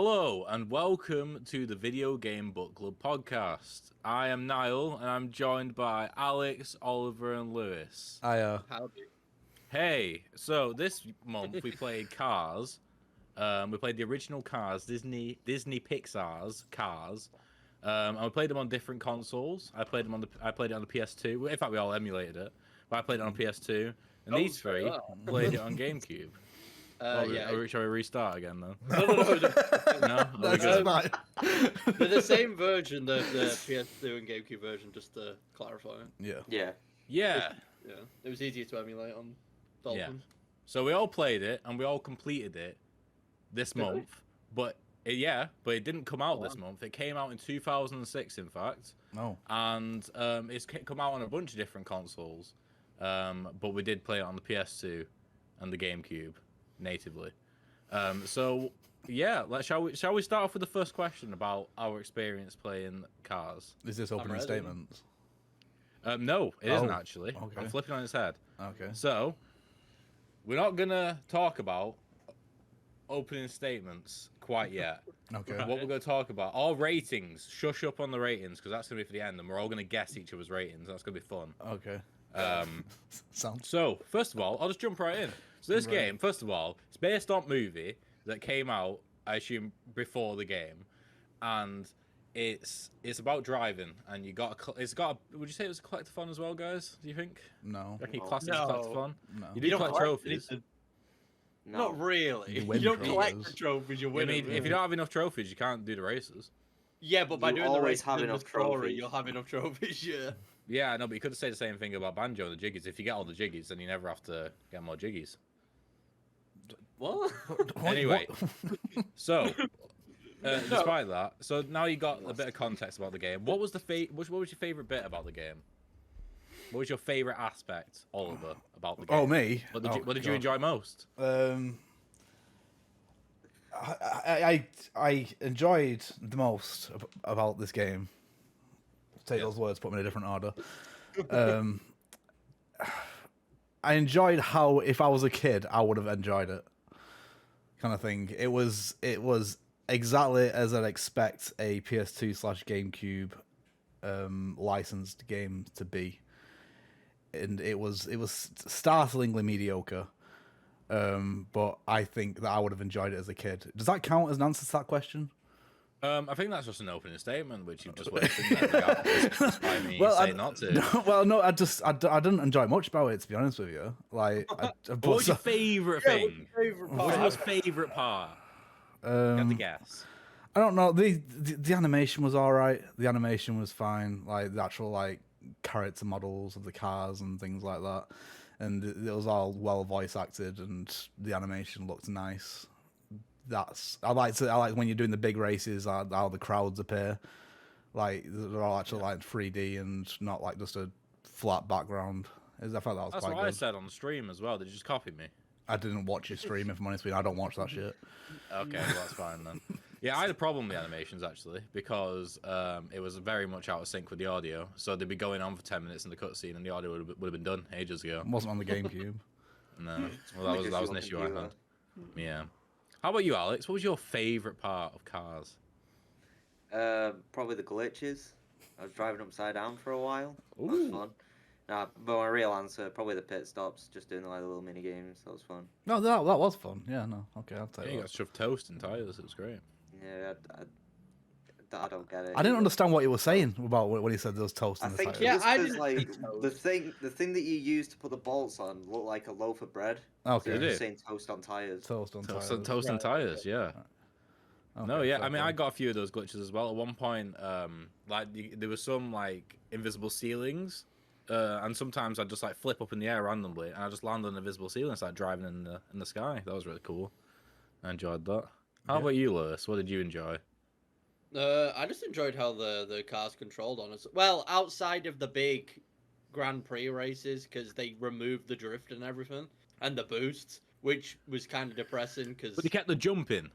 Hello and welcome to the Video Game Book Club podcast. I am Niall and I'm joined by Alex, Oliver and Lewis. Howdy. Hey, so this month we played Cars. We played the original Cars, Disney Pixar's Cars. And we played them on different consoles. I played it on the PS2. In fact, we all emulated it. But I played it on PS2. And these three played it on GameCube. Shall we restart again, though? No. No, it's fine. They're the same version, the PS2 and GameCube version, just to clarify. Yeah. Yeah. It was easier to emulate on Dolphin. So we all played it and we all completed it this month. But it didn't come out this month. It came out in 2006, in fact. Oh. And it's come out on a bunch of different consoles. But we did play it on the PS2 and the GameCube natively. Shall we start off with the first question about our experience playing Cars? Is this opening statements? No, it isn't actually. Okay. I'm flipping on its head. Okay. So, we're not gonna talk about opening statements quite yet. Okay. What we're gonna talk about, our ratings. Shush up on the ratings, because that's gonna be for the end, and we're all gonna guess each other's ratings. That's gonna be fun. Okay. Sounds. So, first of all, I'll just jump right in. So this game, first of all, it's based on a movie that came out, I assume, before the game, and it's about driving, and would you say it was a collectathon as well, guys? Do you think? No. Reckon you class it as No. collectathon? No. You do collect trophies. No. Not really. You You, win don't collect trophies. the trophies, you I win mean, them. if you don't have enough trophies, you can't do the races. Yeah, but by You doing the always race have in the enough story, trophies. you'll have enough trophies, yeah. Yeah, no, but you could say the same thing about Banjo and the Jiggies. If you get all the Jiggies, then you never have to get more Jiggies. What? Anyway, so despite that, so now you got a bit of context about the game. What was what was your favorite bit about the game? What was your favorite aspect, Oliver, about the game? Oh, me. What did you enjoy most? I enjoyed the most about this game. Take those words, put them in a different order. I enjoyed how, if I was a kid, I would have enjoyed it. Kind of thing. It was exactly as I'd expect a PS2/GameCube licensed game to be, and it was startlingly mediocre. But I think that I would have enjoyed it as a kid. Does that count as an answer to that question? I think that's just an opening statement, which you've just wasted there. Despite me saying not to. No, I didn't enjoy much about it, to be honest with you. Like, What was your favourite thing? What was your most favourite part? You have to guess. I don't know. The animation was all right. The animation was fine. Like the actual character models of the cars and things like that, and it was all well voice acted, and the animation looked nice. I like when you're doing the big races, how the crowds appear, like they're all actually like 3D and not like just a flat background. I thought that was That's quite what good. I said on the stream as well. Did you just copy me? I didn't watch your stream, if I'm honest with you. I don't watch that shit. Okay, well, that's fine then. Yeah, I had a problem with the animations actually because it was very much out of sync with the audio. So they'd be going on for 10 minutes in the cutscene, and the audio would have been done ages ago. It wasn't on the GameCube. No, well, that was an issue I had. Yeah. How about you, Alex? What was your favourite part of Cars? Probably the glitches. I was driving upside down for a while. That was fun. Nah, but my real answer, probably the pit stops, just doing the little mini games. That was fun. No, that was fun. Yeah, no, okay, I'll take Yeah, you that. got shoved toast and tyres. It was great. Yeah, I don't get it. I didn't understand what you were saying about when he said those toast I in the think title. Yeah, just I 'cause, didn't like think toast. the thing that you use to put the bolts on looked like a loaf of bread. Okay. So Did you're it? saying toast on tires. Toast on Toast, tires. toast and tyres, yeah. Okay, No, yeah. fair I mean, play. I got a few of those glitches as well. At one point, there was some invisible ceilings, and sometimes I'd just flip up in the air randomly, and I just land on an invisible ceiling and start driving in the sky. That was really cool. I enjoyed that. How about you, Lewis? What did you enjoy? I just enjoyed how the cars controlled on us. Well, outside of the big Grand Prix races, because they removed the drift and everything, and the boosts, which was kind of depressing. Because But you kept the jumping.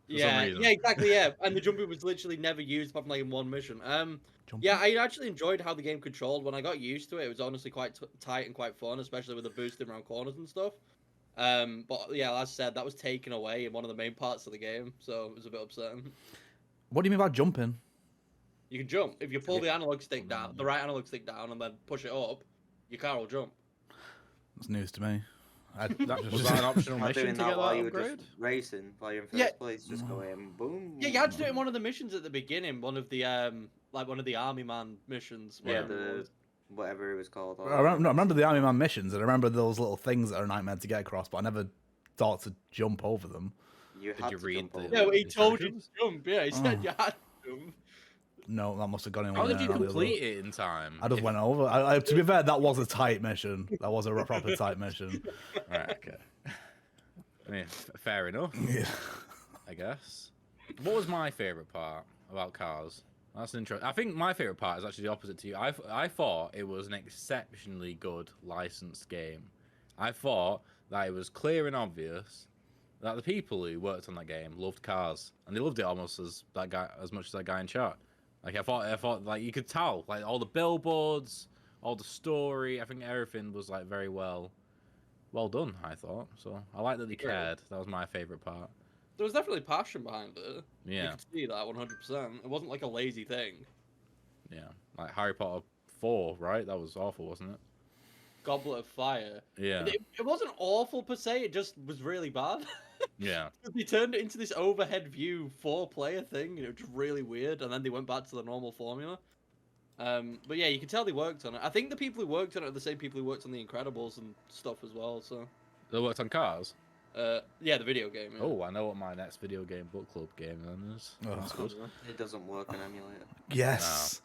yeah, reason. yeah, exactly, yeah. And the jumping was literally never used apart from in one mission. Yeah, I actually enjoyed how the game controlled. When I got used to it, it was honestly quite tight and quite fun, especially with the boosting around corners and stuff. But yeah, as I said, that was taken away in one of the main parts of the game, so it was a bit upsetting. What do you mean by jumping? You can jump if you pull the analog stick down, the right analog stick down, and then push it up. Your car will jump. That's news to me. Was that an optional Not mission doing to that get while that you were upgrade? just racing, while you're in Yeah. first place, just going boom. Yeah, you had to do it in one of the missions at the beginning, one of the one of the army man missions. Yeah, whatever it was. whatever it was called. I remember the Army Man missions, and I remember those little things that are a nightmare to get across, but I never thought to jump over them. You Did had you to read jump the- over Yeah, it. but he told you to Instructions? jump. Yeah, he said you had to jump. No, that must have gone in. How one did ear you and out the other. complete it in time? I just went over. To be fair, that was a tight mission. That was a proper tight mission. Right, okay. I mean, fair enough, Yeah. I guess. What was my favorite part about Cars? That's interesting. I think my favorite part is actually the opposite to you. I thought it was an exceptionally good licensed game. I thought that it was clear and obvious that the people who worked on that game loved Cars, and they loved it almost as much as that guy in chat. Like I thought, like you could tell, like all the billboards, all the story. I think everything was like very well done. I thought so. I like that they cared. That was my favorite part. There was definitely passion behind it. You Yeah, could see that 100%. It wasn't like a lazy thing. yeah. Like Harry Potter 4, right? That was awful, wasn't it? Goblet of Fire. Yeah, It wasn't awful per se. It just was really bad. yeah. They turned it into this overhead view 4-player thing. It was just really weird, and then they went back to the normal formula. But yeah, you can tell they worked on it. I think the people who worked on it are the same people who worked on the Incredibles and stuff as well. So, They worked on Cars. yeah, the video game. Yeah. Oh, I know what my next video game book club game then is. Oh. That's good. It doesn't work on emulator. Yes.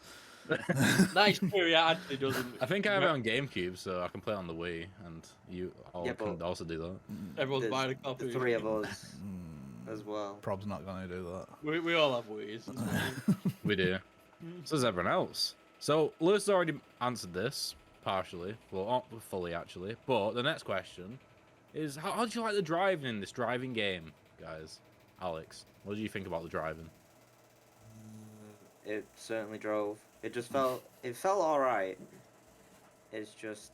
Nice. Yeah, actually doesn't. I think I have it on GameCube, so I can play it on the Wii, and you all Yeah, can but- also do that. Everyone's There's buying a copy. the three of us as well. Prob's not going to do that. We all have Wii's. It's fine. We do. So does everyone else. So Lewis has already answered this partially, well, not fully actually. But the next question is, how did you like the driving in this driving game, guys? Alex, what do you think about the driving? It certainly drove. It just felt alright. It's just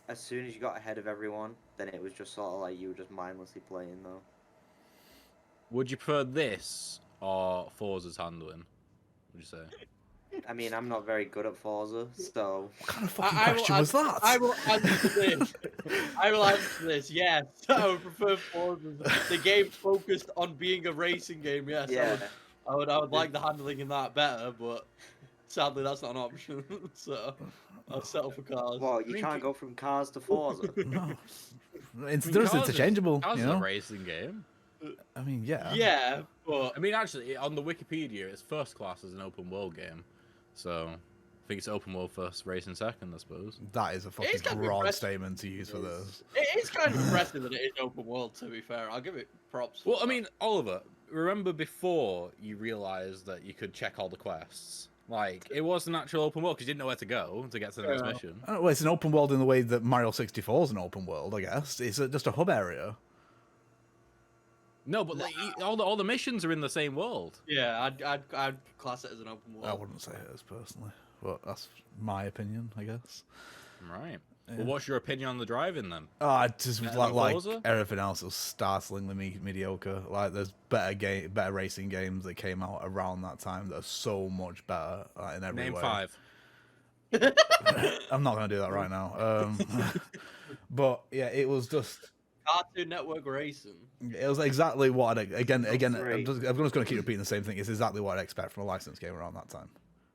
as soon as you got ahead of everyone, then it was just sort of like you were just mindlessly playing though. Would you prefer this or Forza's handling? Would you say? I mean, I'm not very good at Forza, so What kind of fucking I will question was that? I will answer this. I will answer this. Yes, I would prefer Forza. The game focused on being a racing game. Yes, yeah. I would like the handling in that better, but sadly that's not an option. So I'll settle for Cars. Well, you mean, can't go from cars to Forza. No. They're just Cars is- interchangeable, Cars you is a know? racing game. I mean, yeah. Yeah, but I mean, actually, on the Wikipedia, it's first class as an open world game. So, I think it's open world first, racing second, I suppose. That is a fucking It's kind of broad impressive. statement to use for this. it is kind of impressive that it is open world. To be fair, I'll give it props. for Well, I that. mean, Oliver, remember before you realised that you could check all the quests? Like, it was an actual open world because you didn't know where to go to get to the next Yeah. mission. Well, it's an open world in the way that Mario 64 is an open world, I guess. It's just a hub area. No, but like, all the missions are in the same world. yeah, I'd class it as an open world. I wouldn't say it is personally, but that's my opinion, I guess. Right. Yeah. Well, what's your opinion on the driving then? I just Better like, than like Forza? everything else was startlingly mediocre. Like there's better racing games that came out around that time that are so much better in every Name way. 5. I'm not gonna do that right now. But yeah, it was just. Cartoon Network Racing. It was exactly what again. three. I'm just going to keep repeating the same thing. It's exactly what I'd expect from a licensed game around that time.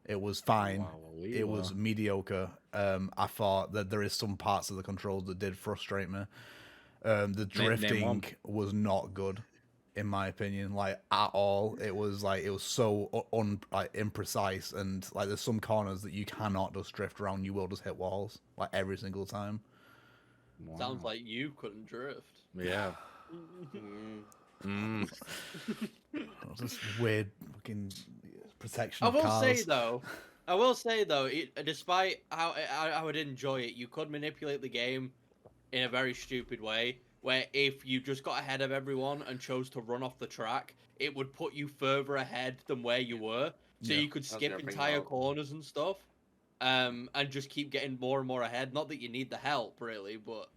It was fine. Wow, well, It was mediocre. I thought that there is some parts of the controls that did frustrate me. The Name drifting one. was not good, in my opinion, like at all. It was so imprecise, and like there's some corners that you cannot just drift around. You will just hit walls like every single time. Wow. Sounds like you couldn't drift. Yeah. Mm. Just weird fucking protection. I of will cars. say though, despite how I would enjoy it, you could manipulate the game in a very stupid way. Where if you just got ahead of everyone and chose to run off the track, it would put you further ahead than where you were, so Yeah. you could was skip gonna bring that entire up. corners and stuff, and just keep getting more and more ahead. Not that you need the help really, but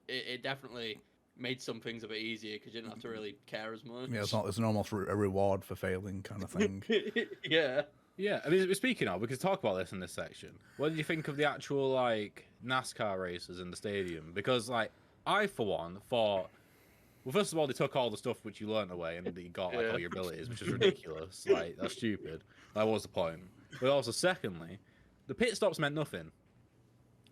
it definitely made some things a bit easier because you didn't have to really care as much. Yeah, it's almost a reward for failing kind of thing. Yeah. Yeah, I mean, speaking of, we could talk about this in this section. What did you think of the actual like NASCAR races in the stadium? Because like I, for one, thought, well, first of all, they took all the stuff which you learned away and that you got like all your abilities, which is ridiculous. Like that's stupid. That was the point. But also, secondly, the pit stops meant nothing.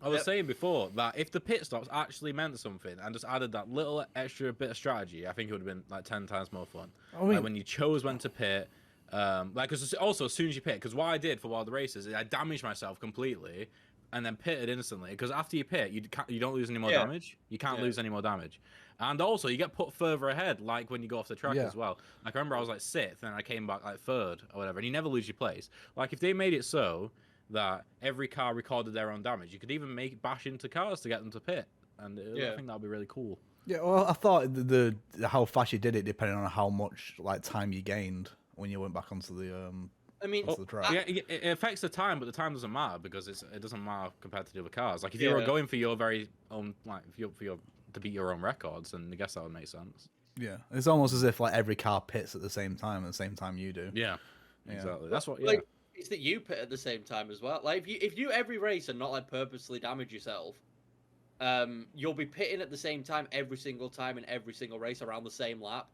I was saying before that if the pit stops actually meant something and just added that little extra bit of strategy, I think it would have been like 10 times more fun. I mean, like when you chose when to pit. Like, cause also as soon as you pit, because what I did for one of the races is I damaged myself completely, and then pitted instantly. Because after you pit, you don't lose any more damage. You can't lose any more damage, and also you get put further ahead. Like when you go off the track as well. Like I remember I was like 6th, and I came back like 3rd or whatever, and you never lose your place. Like if they made it so that every car recorded their own damage, you could even bash into cars to get them to pit, and I think that'd be really cool. Yeah, well, I thought the how fast you did it depended on how much like time you gained when you went back onto the I mean, onto the track. Yeah, it affects the time, but the time doesn't matter because it doesn't matter compared to the other cars. Like if you were going for your very own, like to beat your own records, then I guess that would make sense. Yeah, it's almost as if like every car pits at the same time you do. Yeah, exactly. That's what. Like, it's that you pit at the same time as well. Like if you every race and not like purposely damage yourself, you'll be pitting at the same time every single time in every single race around the same lap,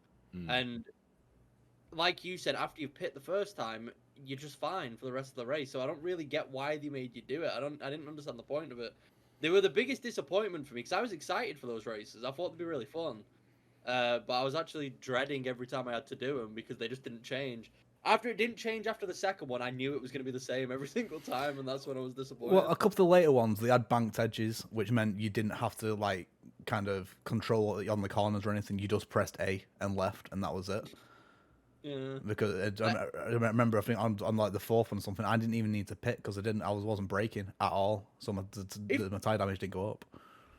and like you said, after you pit the first time, you're just fine for the rest of the race. So I don't really get why they made you do it. I didn't understand the point of it. They were the biggest disappointment for me because I was excited for those races. I thought they'd be really fun, but I was actually dreading every time I had to do them because they just didn't change. After it didn't change after the second one, I knew it was going to be the same every single time, and that's when I was disappointed. Well, a couple of the later ones, they had banked edges, which meant you didn't have to like kind of control it on the corners or anything. You just pressed A and left, and that was it. Yeah. Because I remember, I think on like the 4th one or something, I didn't even need to pit because I wasn't braking at all, so my tire damage didn't go up.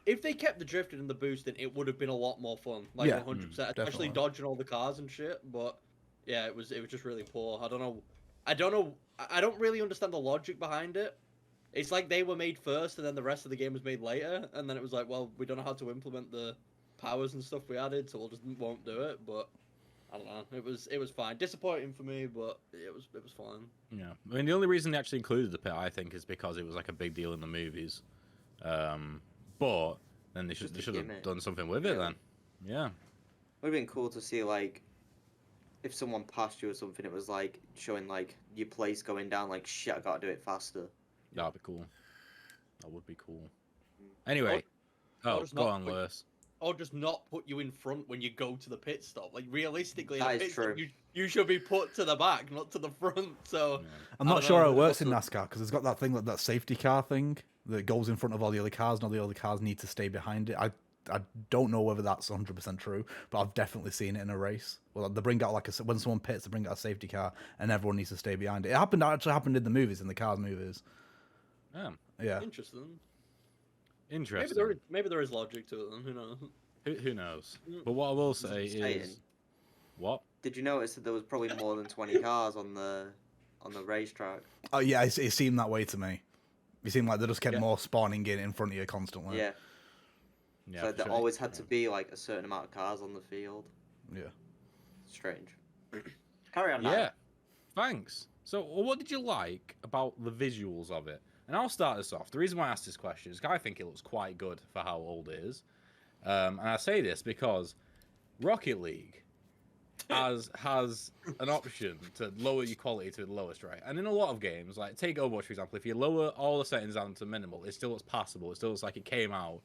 If they kept the drifting and the boosting, it would have been a lot more fun. Like 100%, especially definitely. dodging all the cars and shit. But yeah, it was just really poor. I don't know. I don't really understand the logic behind it. It's like they were made first, and then the rest of the game was made later, and then it was like, well, we don't know how to implement the powers and stuff we added, so we'll just won't do it. But I don't know. It was fine. Disappointing for me, but it was fine. Yeah, I mean the only reason they actually included the pit, I think, is because it was like a big deal in the movies. But then they should have done something with it then. Yeah. Would have been cool to see like if someone passed you or something. It was like showing like your place going down. Like shit, I gotta do it faster. That'd be cool. That would be cool. Anyway, go on, Lewis. Or just not put you in front when you go to the pit stop. Like realistically, That in a is pit stop, true. you should be put to the back, not to the front. So I'm not sure how it works in NASCAR because it's got that thing, like that safety car thing that goes in front of all the other cars, and all the other cars need to stay behind it. I don't know whether that's 100% true, but I've definitely seen it in a race. Well, they bring out when someone pits, they bring out a safety car, and everyone needs to stay behind it. It actually happened in the movies, in the Cars movies. Yeah. Interesting. Maybe there is logic to it. Then who knows? Who knows? But what I will say is, what? Did you notice that there was probably more than 20 cars on the racetrack? Oh yeah, it seemed that way to me. It seemed like they just kept more spawning in front of you constantly. Yeah. Yeah. So there always had to be like a certain amount of cars on the field. Yeah. Strange. Carry on. Yeah. Now. Thanks. So, what did you like about the visuals of it? And I'll start this off. The reason why I asked this question is I think it looks quite good for how old it is. And I say this because Rocket League has an option to lower your quality to the lowest, right? And in a lot of games, like take Overwatch, for example, if you lower all the settings down to minimal, it still looks passable. It still looks like it came out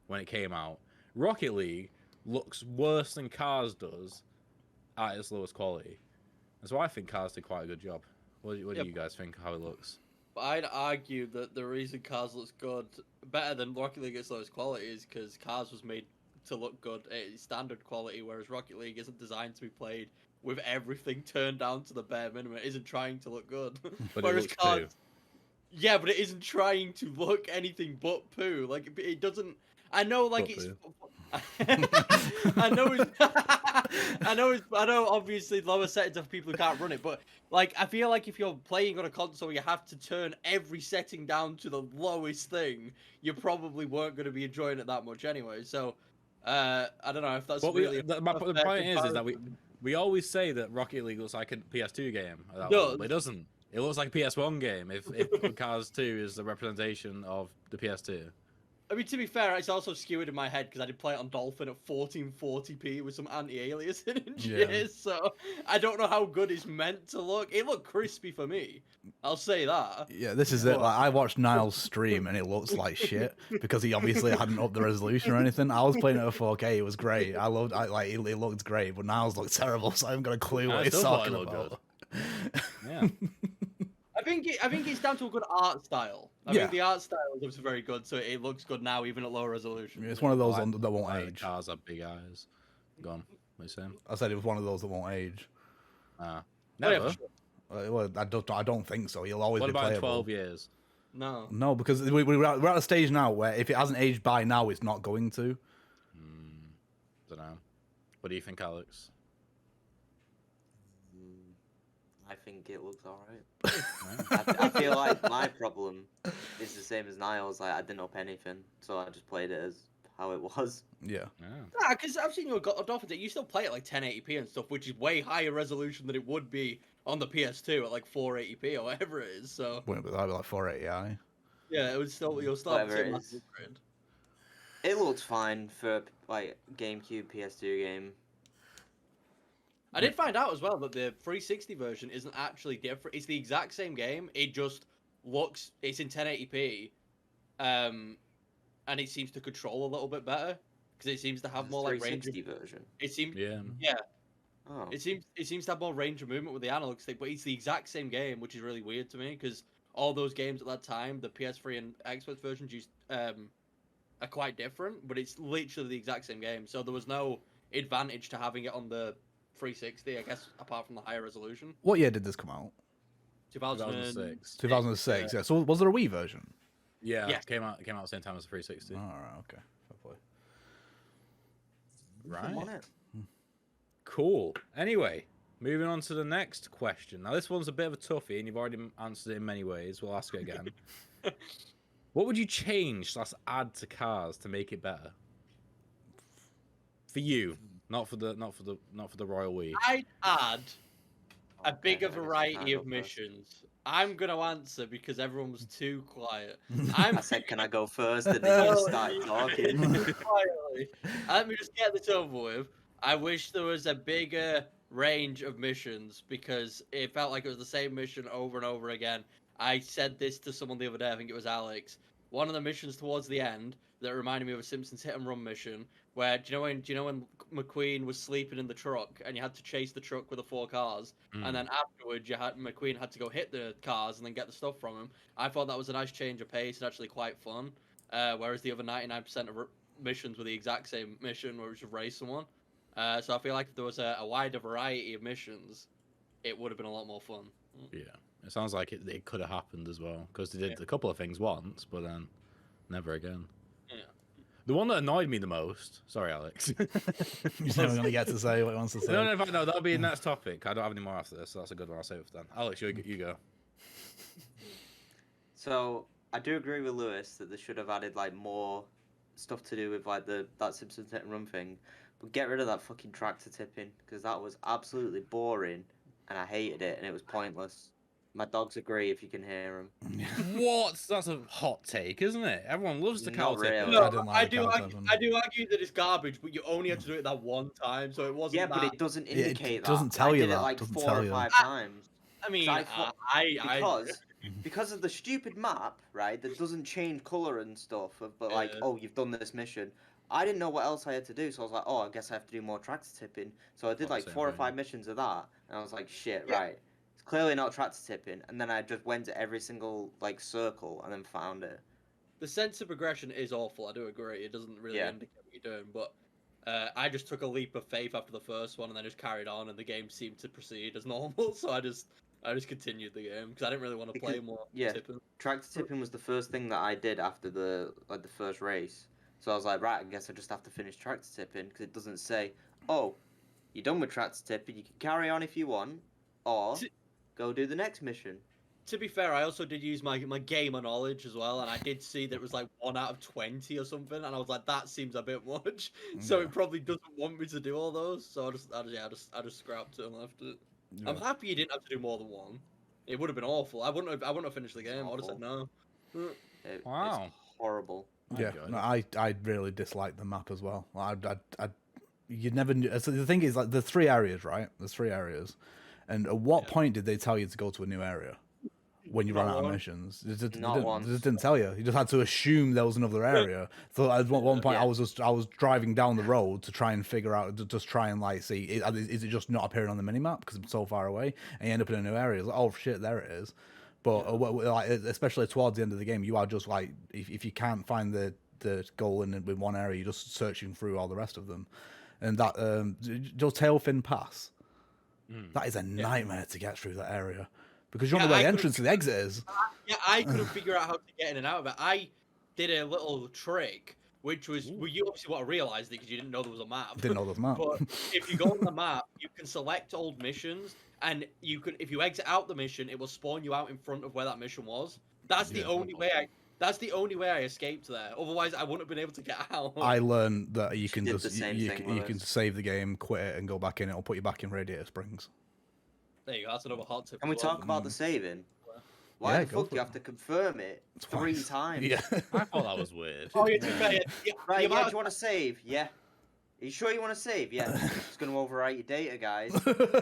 when it came out. Rocket League looks worse than Cars does at its lowest quality. And so I think Cars did quite a good job. What do you guys think of how it looks? But I'd argue that the reason Cars looks good, better than Rocket League its lowest quality, is because Cars was made to look good at standard quality, whereas Rocket League isn't designed to be played with everything turned down to the bare minimum. It isn't trying to look good. But whereas it looks Cars, poo. yeah, but it isn't trying to look anything but poo. Like it doesn't. I know, like But it's. poo. I know it's. I know. Obviously, lower settings are for people who can't run it, but like, I feel like if you're playing on a console, you have to turn every setting down to the lowest thing. You probably weren't going to be enjoying it that much anyway. So, I don't know if that's But really. the fair point is that comparison. we always say that Rocket League looks like a PS2 game at that It level, does. but it doesn't. It looks like a PS1 game if Cars 2 is the representation of the PS2. I mean, to be fair, it's also skewed in my head because I did play it on Dolphin at 1440p with some anti-aliasing and shit. Yeah. So I don't know how good it's meant to look. It looked crispy for me. I'll say that. Yeah, this is it. Like, I watched Niles stream and it looks like shit because he obviously hadn't upped the resolution or anything. I was playing it at 4K. It was great. I loved. It looked great, but Niles looked terrible. So I haven't got a clue I what he's still thought it talking looked about. Yeah. I think it's down to a good art style. I Yeah. think the art style is obviously very good, so it looks good now, even at lower resolution. It's one of those Like- that won't Like, age. Cars have big eyes. Go on. What are you saying? I said it was one of those that won't age. Oh, Never. yeah, for sure. Well, I don't think so. He'll always What be about in playable. 12 years? No. No, because we're at a stage now where if it hasn't aged by now, it's not going to. Don't know. What do you think, Alex? I think it looks alright. I feel like my problem is the same as Niles. Like I didn't up anything, so I just played it as how it was. Yeah. Yeah. Nah, because I've seen you a Dolphin. You still play it like 1080p and stuff, which is way higher resolution than it would be on the PS2 at like 480p or whatever it is. So Wouldn't it be like 480i? yeah, it would still you'll still have the Whatever same it massive is. upgrade. It looks fine for like GameCube PS2 game. I did find out as well that the 360 version isn't actually different. It's the exact same game. It just looks it's in 1080p, and it seems to control a little bit better because it seems to have more like range. 360 version. It seems Yeah. Oh. It seems to have more range of movement with the analog stick, but it's the exact same game, which is really weird to me because all those games at that time, the PS3 and Xbox versions used are quite different, but it's literally the exact same game. So there was no advantage to having it on the 360, I guess, apart from the higher resolution. What year did this come out? 2006. 2006. Yeah. So was there a Wii version? Yeah. Yeah. It came out at the same time as the 360. All right. Okay. Fair play. I'm on Right. it. Cool. Anyway, moving on to the next question. Now, this one's a bit of a toughie, and you've already answered it in many ways. We'll ask it again. What would you change / add to Cars to make it better? For you, not for the royal we. I'd add a Okay, bigger I guess I variety can't of go first. missions. I'm gonna answer because everyone was too quiet. I said, can I go first? And then you just started talking. Quietly. Let me just get this over with. I wish there was a bigger range of missions because it felt like it was the same mission over and over again. I said this to someone the other day, I think it was Alex. One of the missions towards the end that reminded me of a Simpsons hit and run mission where do you know when McQueen was sleeping in the truck and you had to chase the truck with the 4 cars and then afterwards McQueen had to go hit the cars and then get the stuff from him. I thought that was a nice change of pace and actually quite fun. Whereas the other 99% of missions were the exact same mission where it was just race someone. So I feel like if there was a wider variety of missions, it would have been a lot more fun. Yeah, it sounds like it could have happened as well because they did a couple of things once, but then never again. Yeah. The one that annoyed me the most. Sorry, Alex. He's never gonna get to say what he wants to say. No, that'll be a next topic. I don't have any more after this, so that's a good one. I'll save it for then. Alex, you go. So I do agree with Lewis that they should have added like more stuff to do with like that Simpsons hit and run thing, but get rid of that fucking tractor tipping because that was absolutely boring and I hated it and it was pointless. My dogs agree if you can hear them. What? That's a hot take, isn't it? Everyone loves the cow Not tip. really. No, I No, didn't like I the do cow argue, tipping. I do argue that it's garbage, but you only have to do it that one time, so it wasn't Yeah, but that... it doesn't it indicate that. doesn't tell I you did that, it like doesn't 4 tell or you. 5 times. I mean, I thought- I Because of the stupid map, right, that doesn't change colour and stuff, but like, Yeah. oh, you've done this mission. I didn't know what else I had to do, so I was like, oh, I guess I have to do more tractor tipping. So I did Oh, like same 4 or thing. 5 missions of that, and I was like, shit, Yeah. right. It's clearly not tractor tipping, and then I just went to every single, like, circle, and then found it. The sense of progression is awful, I do agree. It doesn't really Yeah. indicate what you're doing, but I just took a leap of faith after the first one and then just carried on, and the game seemed to proceed as normal, so I just continued the game, because I didn't really want to play Because- more yeah. tipping. Tractor tipping was the first thing that I did after the first race. So I was like, right, I guess I just have to finish tractor tipping, because it doesn't say, oh, you're done with tractor tipping, you can carry on if you want, or T- go do the next mission. to be fair, I also did use my gamer knowledge as well, and I did see that it was like 1 out of 20 or something, and I was like, that seems a bit much. So Yeah. it probably doesn't want me to do all those. So I just scrapped it and left it. I'm Yeah. happy you didn't have to do more than one. It would have been awful. I wouldn't have finished the game. I would have said no. Wow. It's horrible. Yeah, enjoyed no, it. I really dislike the map as well. You never knew. So the thing is, like, there's 3 areas, right? There's 3 areas, and at what point did they tell you to go to a new area when you Not ran out of once. missions? They Not once. just didn't tell you. You just had to assume there was another area. So at one point, Yeah. I was driving down the road to try and figure out, to just try and like see, is it just not appearing on the minimap because I'm so far away, and you end up in a new area? It's like, oh shit, there it is. But like, especially towards the end of the game, you are just like, if you can't find the goal in one area, you're just searching through all the rest of them. And that just Tailfin Pass, that is a nightmare to get through that area because you don't know where the entrance to the exit is. Yeah, I couldn't figure out how to get in and out of it. I did a little trick, which was well, you obviously want to realize it because you didn't know there was a map. Didn't know there was a map. But if you go on the map, you can select old missions, and you can, if you exit out the mission, it will spawn you out in front of where that mission was. That's the only way That's the only way I escaped there. Otherwise, I wouldn't have been able to get out. I learned that you can did just the same you thing, can save the game, quit it, and go back in. It'll put you back in Radiator Springs. There you go. That's another hot tip. Can we as well. talk about the saving? Why Yeah, the go fuck for do you it. have to confirm it 3 times? Yeah. I thought that was weird. Oh, yeah, to be fair, yeah, Right, the yeah, amount do you want to save? Yeah. Are you sure you want to save? Yeah. It's going to overwrite your data, guys.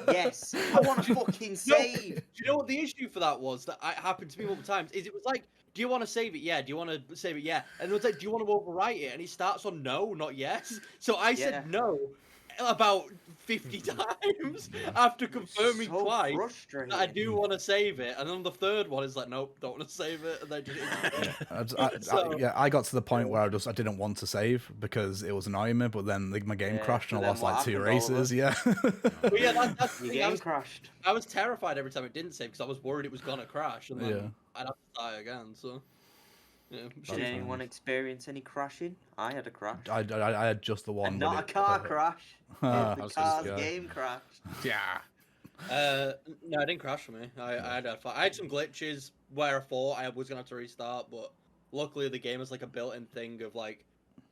Yes. I want to fucking save. Do you know what the issue for that was that happened to me multiple times? Is it was like, do you want to save it? Yeah. Do you want to save it? Yeah. And it was like, do you want to overwrite it? And it starts on no, not yes. So I said no about 50 times after confirming so twice frustrating. that I do want to save it. And then the third one is like, nope, don't want to save it. And then just, I got to the point where I didn't want to save because it was annoying me, but then my game crashed and I then lost what like 2 happened, Oliver? races. Yeah. but yeah, that's the Your thing. game crashed. I was terrified every time it didn't save because I was worried it was gonna crash and then Yeah. I'd have to die again. So, yeah. Did anyone experience any crashing? I had a crash. I had just the one. And but not a car crash. Ah, The was car's gonna say. game crashed. Yeah. No, it didn't crash for me. I had some glitches where I thought I was gonna have to restart, but luckily the game has like a built-in thing of like,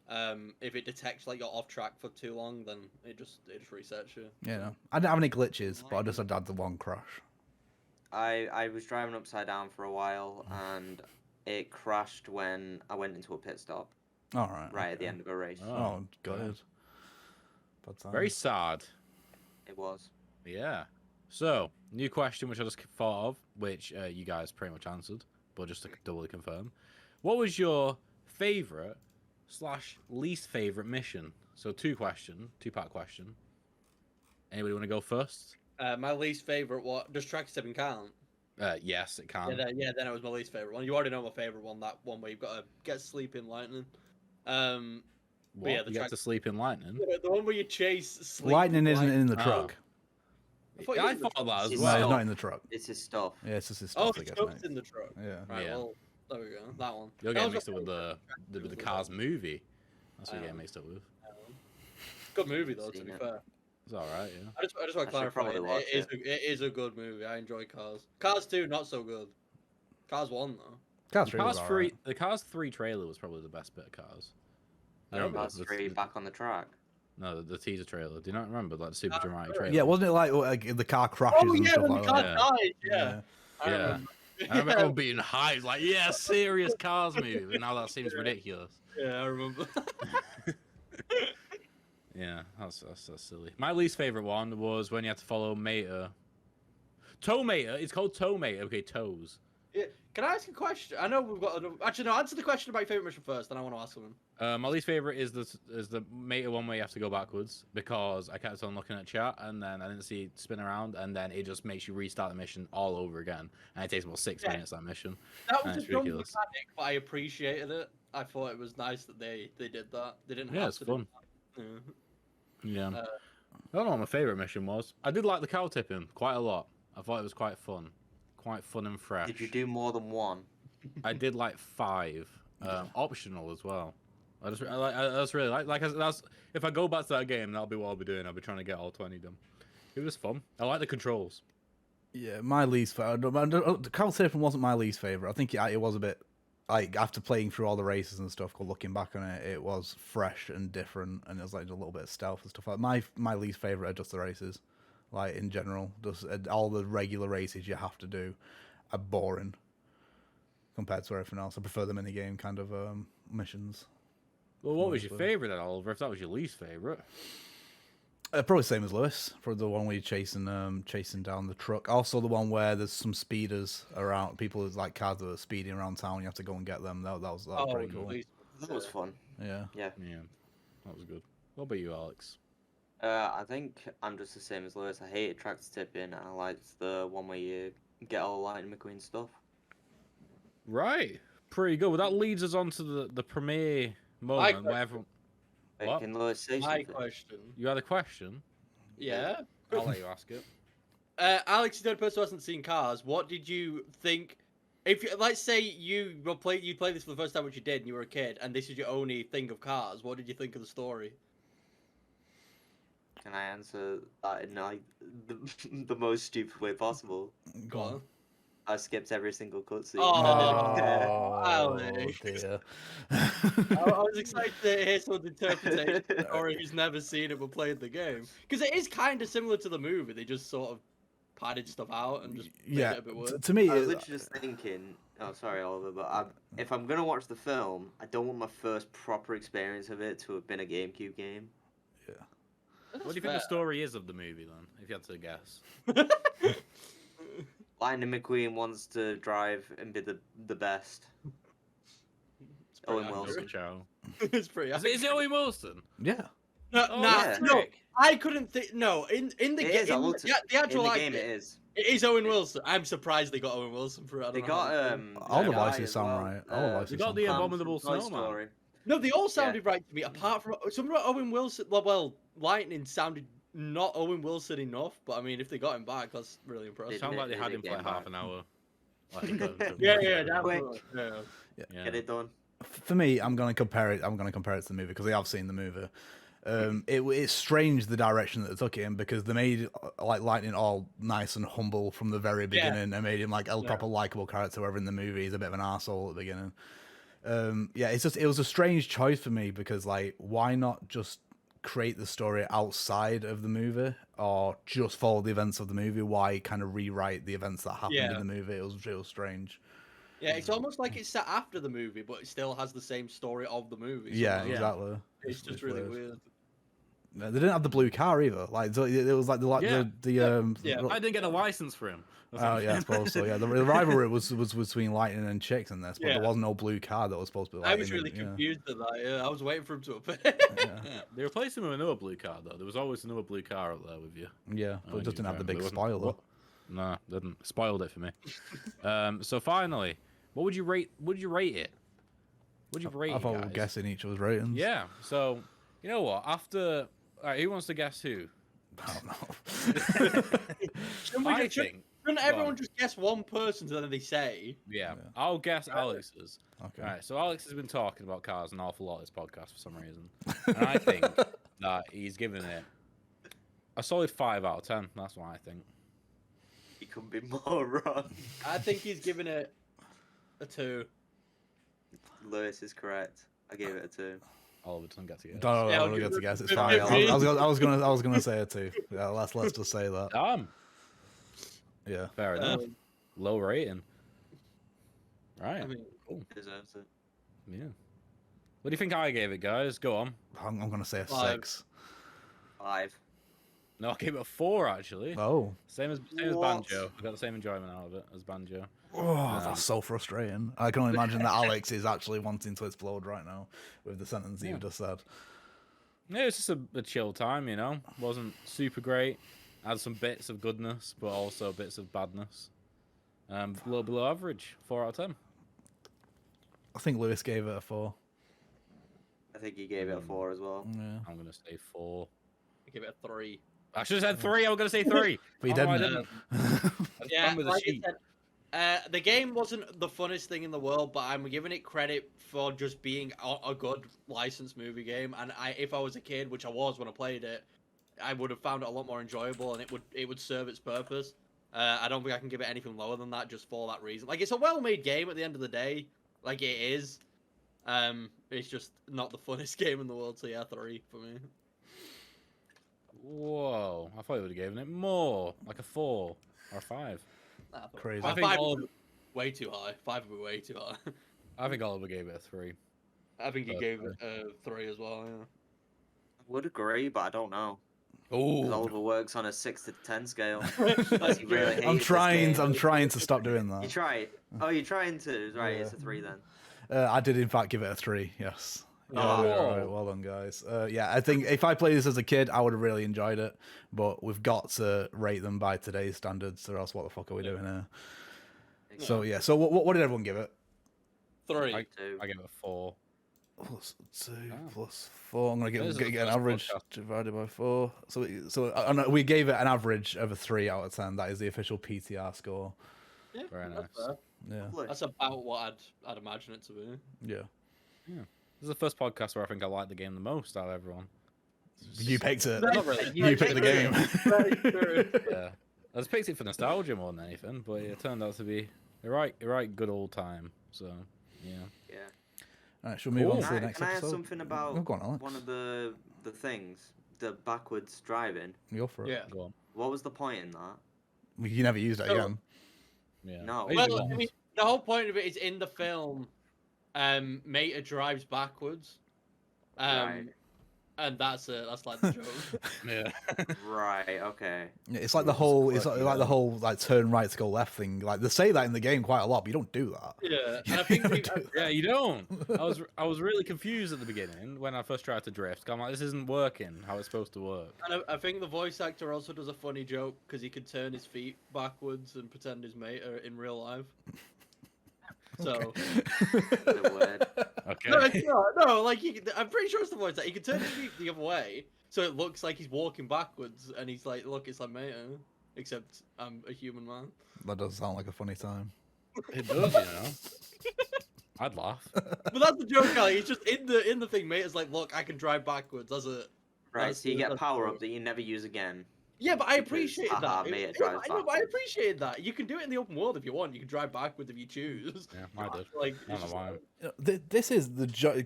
if it detects like you're off track for too long, then it just resets you. Yeah, no. I didn't have any glitches, but I just had the one crash. I was driving upside down for a while and it crashed when I went into a pit stop All right. right at the end of a race. Oh, good. Bad time. Very sad. It was. Yeah. So, new question which I just thought of, which you guys pretty much answered, but just to doubly confirm. What was your favorite / least favorite mission? So, two-part question. Anybody want to go first? My least favorite what? Does track 7 count? Yes, it can. Then it was my least favorite one. You already know my favorite one. That one where you've got to get sleep in lightning. What? yeah, You get to sleep in lightning? The one where you chase sleep. Lightning isn't in the Oh. truck. I thought that as It's No, it's well. not in the truck. It's his stuff. Yeah, it's just his Oh, stuff. I it's guess, stuff's mate. in the truck. Yeah. Right. Yeah. Well, there we go. That one. You're That getting was mixed up my with favorite. the Cars movie. That's what you're getting Um, mixed up with. Good movie though. To Seen be it. fair. It's alright, yeah. I just want to I should clarify. probably watch It is a good movie. I enjoy Cars. Cars 2, not so good. Cars 1 though. Cars The 3 Cars was 3, alright. the Cars 3 trailer was probably the best bit of Cars. I remember That's the- three back on the track. No, the teaser trailer. Do you not remember like the super Ah, dramatic sure. trailer? Yeah, wasn't it like the car crashes Oh and yeah, stuff when like the car that? dies. Yeah. I Yeah. remember. I remember everyone being hyped, like, yeah, serious Cars movie. But now that seems ridiculous. Yeah, I remember. Yeah, that's silly. My least favorite one was when you had to follow Mater. Toe Mater. It's called Toe Mater. Okay, toes. Yeah. Can I ask a question? I know we've got. Actually, no. Answer the question about your favorite mission first, then I want to ask one. My least favorite is the Mater one where you have to go backwards because I kept on looking at chat and then I didn't see it spin around and then it just makes you restart the mission all over again and it takes about 6 minutes that mission. That was That's a dumb ridiculous. mechanic, but I appreciated it. I thought it was nice that they did that. They didn't Yeah, have it's to fun. do that. Yeah. Uh, I don't know what my favorite mission was. I did like the cow tipping quite a lot. I thought it was quite fun and fresh. Did you do more than one? I did like 5, optional as well. I just really like that's if I go back to that game, that'll be what I'll be doing. I'll be trying to get all 20 done. It was fun. I like the controls. Yeah, my least favorite. Carl Sagan wasn't my least favorite. I think it was a bit like after playing through all the races and stuff. Looking back on it, it was fresh and different, and it was like a little bit of stealth and stuff. Like my least favorite are just the races, like in general. Just all the regular races you have to do are boring compared to everything else. I prefer the minigame kind of missions. Well, what was your favorite then, Oliver? If that was your least favorite. Probably same as Lewis, for the one where you're chasing down the truck. Also, the one where there's some speeders around, people with like cars that are speeding around town. You have to go and get them. That was pretty cool. That was fun. Yeah. Yeah, that was good. What about you, Alex? I think I'm just the same as Lewis. I hated tractor tipping, and I liked the one where you get all Lightning McQueen stuff. Right, pretty good. Well, that leads us on to the premiere moment where everyone. Wait, What? can Lewis say My something? question. You had a question? Yeah. I'll let you ask it. Alex, you're the person who hasn't seen Cars. What did you think? If you, let's say you played this for the first time, which you did, and you were a kid, and this is your only thing of Cars, what did you think of the story? Can I answer that in like the most stupid way possible? Go on. I skipped every single cutscene. Alex. Dear. I was excited to hear someone's interpretation of the story who's never seen it but played the game. Because it is kind of similar to the movie. They just sort of padded stuff out and just made it a bit worse. To me, I was literally just thinking. Oh, sorry, Oliver, but if I'm gonna watch the film, I don't want my first proper experience of it to have been a GameCube game. yeah. What do you think the story is of the movie then, if you had to guess? Lightning McQueen wants to drive and be the best. Owen Wilson. It's pretty Is it Owen Wilson? Yeah. No, Oh, yeah. no, I couldn't think. No, in the It is, I game, looked at- the actual in the game, it is. It is Owen Wilson. I'm surprised they got Owen Wilson for it. I They don't know how got they did. All the guy voices as sound well, right. All the voices You got sound the right. abominable from Toy snowman. Story. No, they all sounded right to me. Apart from some of Owen Wilson. Well, Lightning sounded not Owen Wilson enough. But I mean, if they got him back, that's really impressive. Sound like they They had did him for get like him half back. an hour. Yeah, Quick. definitely. Yeah. Get it done. For me, I'm gonna compare it to the movie because I have seen the movie. It's strange the direction that they took it in because they made like Lightning all nice and humble from the very beginning and made him like a proper likable character. Wherever in the movie he's a bit of an arsehole at the beginning. It was a strange choice for me because like why not just create the story outside of the movie or just follow the events of the movie? Why kind of rewrite the events that happened in the movie? It was real strange. Yeah, it's almost like it's set after the movie, but it still has the same story of the movie. Yeah, somehow. exactly. It's just really weird. They didn't have the blue car either. Like so it was like the I didn't get a license for him. Oh yeah, I suppose so. Yeah, the rivalry was between Lightning and Chicks in this, but there was no blue car that was supposed to be. I was really confused at that. Yeah, I was waiting for him to appear. Yeah. They replaced him with another blue car though. There was always another blue car up there with you. Yeah, but it just didn't have the big spoiler. Nah, didn't. Spoiled it for me. So finally, what would you rate? Would you rate it? Would you rate I it, thought we were guys? guessing each other's ratings. Yeah. So you know what? After, all right, who wants to guess who? I don't know. Shouldn't everyone just guess one person so then they say? Yeah, I'll guess Alex's. Okay. All right, so Alex has been talking about cars an awful lot this podcast for some reason, and I think that he's given it a solid 5 out of 10. That's what I think. He couldn't be more wrong. I think he's giving it a 2. Lewis is correct. I gave it a 2. Oliver doesn't get to guess. I Yeah, don't I'll get to give guess. It's it fine. 15. I was gonna say it too. Yeah, let's just say that. Yeah. Fair enough. Low rating. Right. I mean, cool. Deserves it. Yeah. What do you think I gave it, guys? Go on. I'm gonna say a 5. 6. 5. No, I gave it a 4 actually. Oh. Same as Banjo. I got the same enjoyment out of it as Banjo. Oh, that's so frustrating. I can only imagine that Alex is actually wanting to explode right now with the sentence you just said. Yeah, it's just a chill time, you know. Wasn't super great. Had some bits of goodness, but also bits of badness. A little below average. 4 out of 10. I think Lewis gave it a 4. I think he gave it a 4 as well. Yeah. I'm gonna say 4. I give it a 3. I should have said 3. I was gonna say 3. But you Oh, I didn't. Yeah, with the like I sheet. said, the game wasn't the funnest thing in the world, but I'm giving it credit for just being a good licensed movie game. And if I was a kid, which I was when I played it, I would have found it a lot more enjoyable, and it would serve its purpose. I don't think I can give it anything lower than that just for that reason. Like, it's a well-made game at the end of the day. Like, it is. It's just not the funnest game in the world, so yeah, 3 for me. Whoa, I thought you would have given it more, like a 4 or a 5. Crazy. I think 5 all would be way too high. 5 would be way too high. I think Oliver gave it a 3. I think he gave it a 3 as well, yeah. I would agree, but I don't know. 'Cause Oh, Oliver works on a 6 to 10 scale. Unless he really hates I'm this trying. game. I'm trying to stop doing You that. tried. Oh, you're trying to. Right, Yeah. it's a 3 then. I did in fact give it a 3. Yes. Yeah, Oh. right, well done, guys. Yeah, I think if I played this as a kid, I would have really enjoyed it. But we've got to rate them by today's standards, or else what the fuck are we doing here? So yeah. So what did everyone give it? 3. I 2. give it a 4. Plus 2 Oh. plus 4. I'm gonna This is get the an first average podcast. divided by 4. So I know we gave it an average of a 3 out of 10. That is the official PTR score. Yeah, Very that's nice. fair. Yeah. Lovely. That's about what I'd imagine it to be. Yeah. This is the first podcast where I think I like the game the most out of everyone. You picked it. Not really. You picked the game. Very true. Yeah, I just picked it for nostalgia more than anything, but it turned out to be a right good old time. So yeah. Yeah. All right, should we move on Cool. to the next Can I ask episode? something about Oh, go on, Alex. one of the things? The backwards driving. Go for it. Yeah. Go on. What was the point in that? You never used it So- again. Yeah. No. I usually Well, don't. I mean, the whole point of it is in the film, Mater drives backwards. Right. And that's like the joke. Yeah. Right. Okay. Yeah, it's like the whole, it's quirky, like the yeah. whole like turn right to go left thing. Like they say that in the game quite a lot, but you don't do that. Yeah, and I think You we, don't do Yeah, you don't. I was really confused at the beginning when I first tried to drift. I'm like, this isn't working how it's supposed to work. and I think the voice actor also does a funny joke because he could turn his feet backwards and pretend his mate are in real life. So Bit weird. Okay. no, it's not. No, like I'm pretty sure it's the voice actor. He can turn his feet the other way, so it looks like he's walking backwards, and he's like, "Look, it's like Mater, except I'm a human man." That does sound like a funny time. It does, you know. I'd laugh. But that's the joke, Ali. He's just in the thing. Mater's like, "Look, I can drive backwards." That's it. Right. That's So you the- get that's power the- up that you never use again. Yeah, but I Because, appreciated haha, that. Mater Yeah, drives I know, but I backwards. appreciated that. You can do it in the open world if you want. You can drive backwards if you choose. Yeah, I did. Like, I don't know why. This is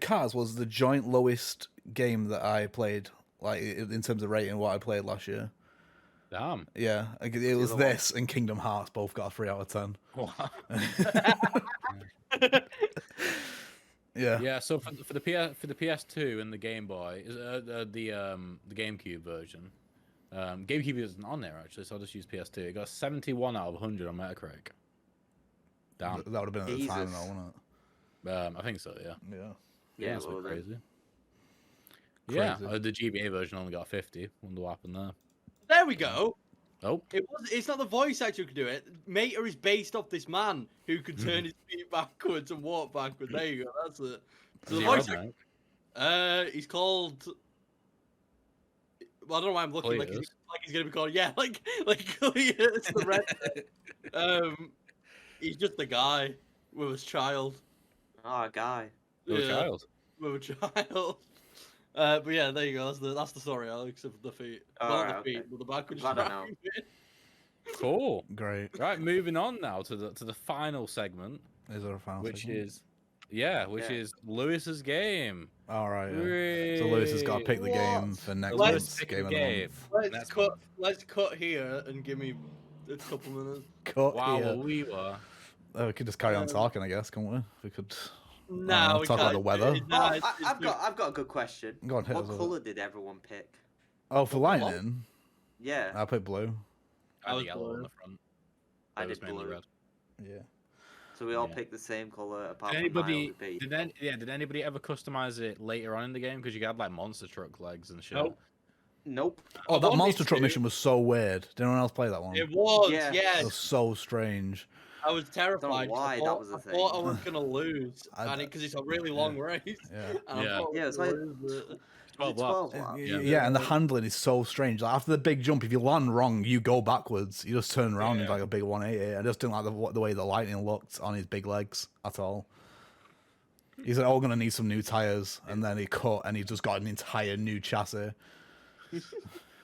Cars was the joint lowest game that I played, like in terms of rating what I played last year. Damn. Yeah, it was other one? this and Kingdom Hearts both got a 3 out of 10. Wow. Yeah. Yeah, so for the PS2 and the Game Boy, the GameCube version, GameCube isn't on there actually, so I'll just use PS2. It got 71 out of 100 on Metacritic. Damn. That would have been at the time, Jesus. though, wouldn't I think so. Yeah. it? Yeah. Yeah. That's a bit Well, then. crazy. Yeah, Crazy. the GBA version only got 50. Wonder what happened there. There we go. Oh, It's not the voice actor who can do it. Mater is based off this man who could turn his feet backwards and walk backwards. There you go. That's it. So the zero, voice actor, mate. he's called. Well, I don't know why I'm looking like Cletus. he's gonna be called. Yeah, like Cletus the red. He's just a guy with his child. Oh, a guy. Little child. With a child. But yeah, there you go. That's the story, Alex, of the feet. Oh, Well, not right, the feet, okay. but the backwards. Glad I know. driving. Cool. Great. Right, moving on now to the final segment, Is there a final which segment? is is Lewis's game. All right. Yeah. So Lewis has got to pick the game What? for next Let's month's pick game a of the game. month. Let's cut here and give me a couple minutes. Cut Wow, here. we were. We could just carry on talking, I guess, can't we? We could. No, we talk about can't. the weather. No, Oh, it's I've got a good question. Go on, hit What us with it. colour did everyone pick? Oh, for What? lightning, Yeah, I picked blue. I had was yellow on blue. the front. I It was did mainly blue. red. Yeah. So we all Yeah. picked the same colour apart Did from anybody? my Did anybody ever customize it later on in the game? Because you had like monster truck legs and shit. Nope. Nope. Oh, I that wanted monster truck to. mission was so weird. Did anyone else play that one? It was, Yeah. It yes. was so strange. I was terrified. 'cause why I that thought, was a I thought I thing. was gonna lose, I- because it's a really long race. Yeah. And I Yeah. thought I Yeah, was it's gonna like- lose it. 12 12 laps. laps. Yeah, and the handling is so strange. Like after the big jump, if you land wrong, you go backwards. You just turn around into Yeah. like a big 180. I just didn't like the way the lightning looked on his big legs at all. He's like, "Oh, gonna need some new tires," and then he cut, and he just got an entire new chassis.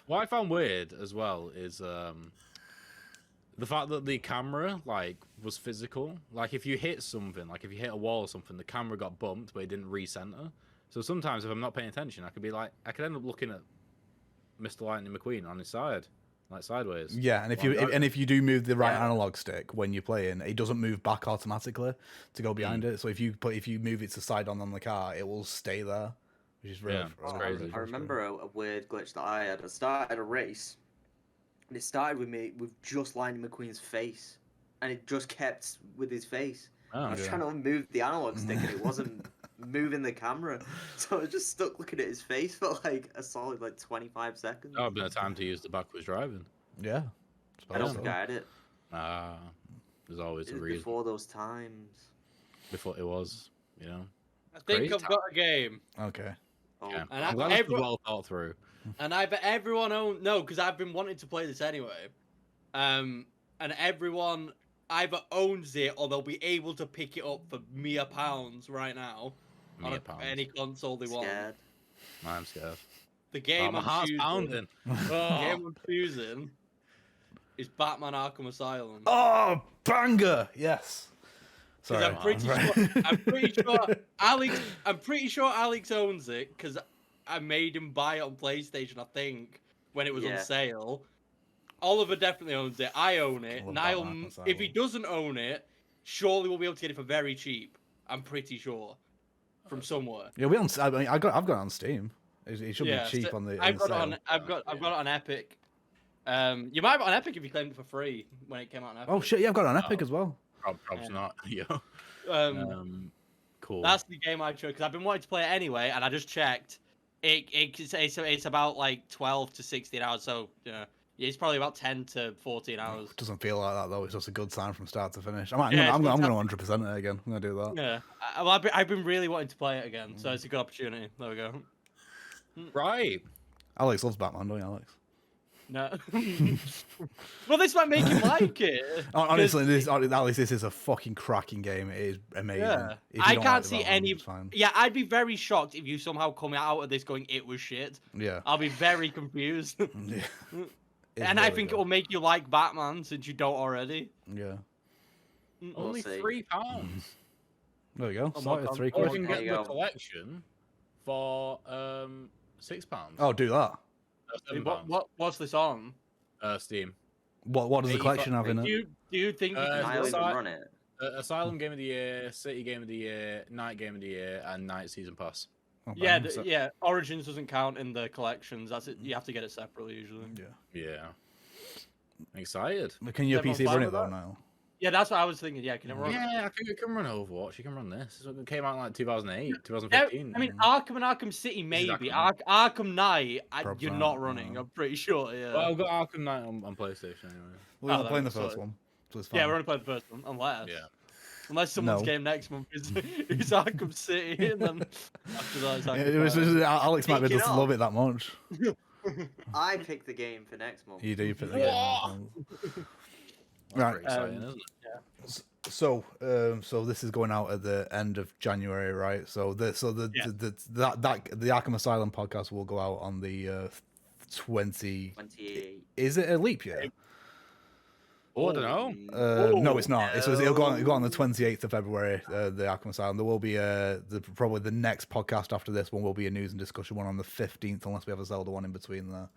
What I found weird as well is the fact that the camera like was physical, like if you hit something, like if you hit a wall or something, the camera got bumped, but it didn't recenter. So sometimes if I'm not paying attention, I could end up looking at Mr. Lightning McQueen on his side, like sideways. Yeah, and if you do move the right analog stick when you're playing, it doesn't move back automatically to go behind it. So if you move it to side on the car, it will stay there, which is really, that's crazy. I remember a weird glitch that I had. I started a race, and it started with me with just Lightning McQueen's face, and it just kept with his face. I was trying to move the analog stick, and it wasn't moving the camera, so I was just stuck looking at his face for like a solid 25 seconds. That would have been a time to use the backwards driving. Yeah. I don't think I had it. There's always a It was reason. before those times. Before it was, you know. I think I've got a game. Okay. Oh, Yeah. And I'm glad it's well thought through. And I bet everyone because I've been wanting to play this anyway. And everyone either owns it or they'll be able to pick it up for mere pounds right now on any console they want. scared. I'm scared. The game my heart's pounding. The game I'm choosing is Batman Arkham Asylum. Oh, banger! Yes. Because Sorry. I'm pretty sure Alex owns it because I made him buy it on PlayStation. I think when it was on sale. Oliver definitely owns it. I own it. Niall, if he doesn't own it, surely we'll be able to get it for very cheap. I'm pretty sure, from somewhere. Yeah, I've got it on Steam. It should be cheap on the. I've got it on Epic. You might have it on Epic if you claimed it for free when it came out on Epic. Oh shit! Yeah, I've got it on Epic as well. Probably not. Yo. Cool. That's the game I chose because I've been wanting to play it anyway, and I just checked. It's about 12 to 16 hours, so yeah. Yeah, it's probably about 10 to 14 hours. It doesn't feel like that though. It's just a good sign from start to finish. I'm going to 100% it again. I'm going to do that. Yeah, I've been really wanting to play it again, so it's a good opportunity. There we go. Right. Alex loves Batman, don't you, Alex? No. Well, this might make him like it. Honestly, Alex, this is a fucking cracking game. It is amazing. Yeah. I can't see any. Yeah, I'd be very shocked if you somehow come out of this going, it was shit. Yeah. I'll be very confused. Yeah. And I think it will make you like Batman since you don't already. Yeah. Only £3. There we go. Oh, Sorted, my £3. Or you can get the collection for £6. Oh, do that. What's this on? Steam. What does the collection have in it? Do you think you can I'll even run it. Asylum Game of the Year, City Game of the Year, Night Game of the Year, and Night Season Pass. Oh, yeah, Origins doesn't count in the collections. That's it. You have to get it separately usually. Yeah. I'm excited. Can your Everyone's PC fine run it with though that? now? Yeah, that's what I was thinking. Yeah, can it run? Yeah, I think it can run Overwatch. You can run this. It came out in 2008, 2015. I mean, Arkham and Arkham City maybe. Arkham Knight, you're not running. no. I'm pretty sure. Yeah. Well, I've got Arkham Knight on PlayStation anyway. We're that playing the was first sorted. one. So it's fine. Yeah, we're only playing the first one, unless someone's No. game next month is Arkham City, and then after that, it's Alex might be able to love it that much. I picked the game for next month. You do pick the game. Right. Exciting, isn't it? So this is going out at the end of January, right? So the Arkham Asylum podcast will go out on the 28. Is it a leap year? Oh, I don't know. No, it's not. It'll go on the 28th of February. The Arkham Asylum. There will be probably the next podcast after this one will be a news and discussion one on the 15th, unless we have a Zelda one in between there.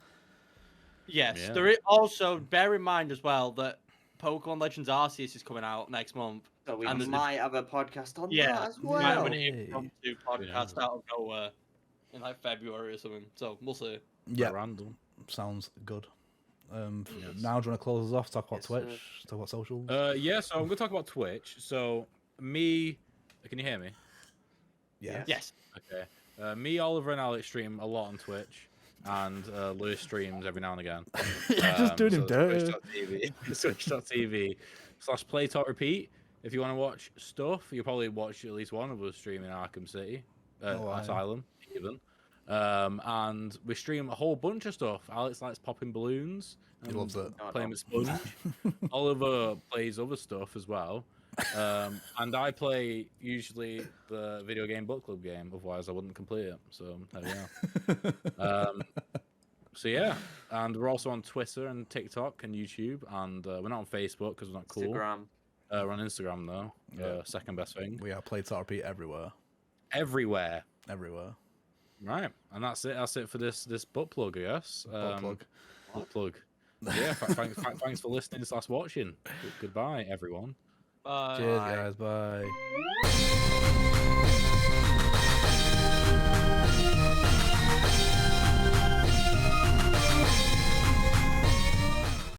Yes, Yeah. there is also bear in mind as well that Pokemon Legends Arceus is coming out next month. So we And might have a podcast on Yeah, that as we might have well. an impromptu podcast Yeah. out of nowhere in February or something. So we'll see. Yeah, Random. sounds good. Yes. Now, do you want to close us off? Talk about Yes, sir. Twitch. Talk about socials. Yeah, so I'm going to talk about Twitch. So, can you hear me? Yeah. Yes. Okay. Me, Oliver, and Alex stream a lot on Twitch, and Lewis streams every now and again. Just doing him dirty. Twitch.tv/play-talk-repeat. If you want to watch stuff, you'll probably watch at least one of us streaming Arkham City, Asylum, even. And we stream a whole bunch of stuff. Alex likes popping balloons. He loves it. Playing with Sponge. Oliver plays other stuff as well. And I play usually the video game book club game. Otherwise, I wouldn't complete it. So there we are. So yeah, and we're also on Twitter and TikTok and YouTube, and we're not on Facebook because we're not cool. Instagram. We're on Instagram though. Yeah. Second best thing. We are Play to Repeat everywhere. Everywhere. Everywhere. Right, and that's it. That's it for this butt plug, I guess. Butt plug. Butt plug. Yeah. Thanks for listening / watching. Goodbye, everyone. Bye. Cheers, guys. Bye.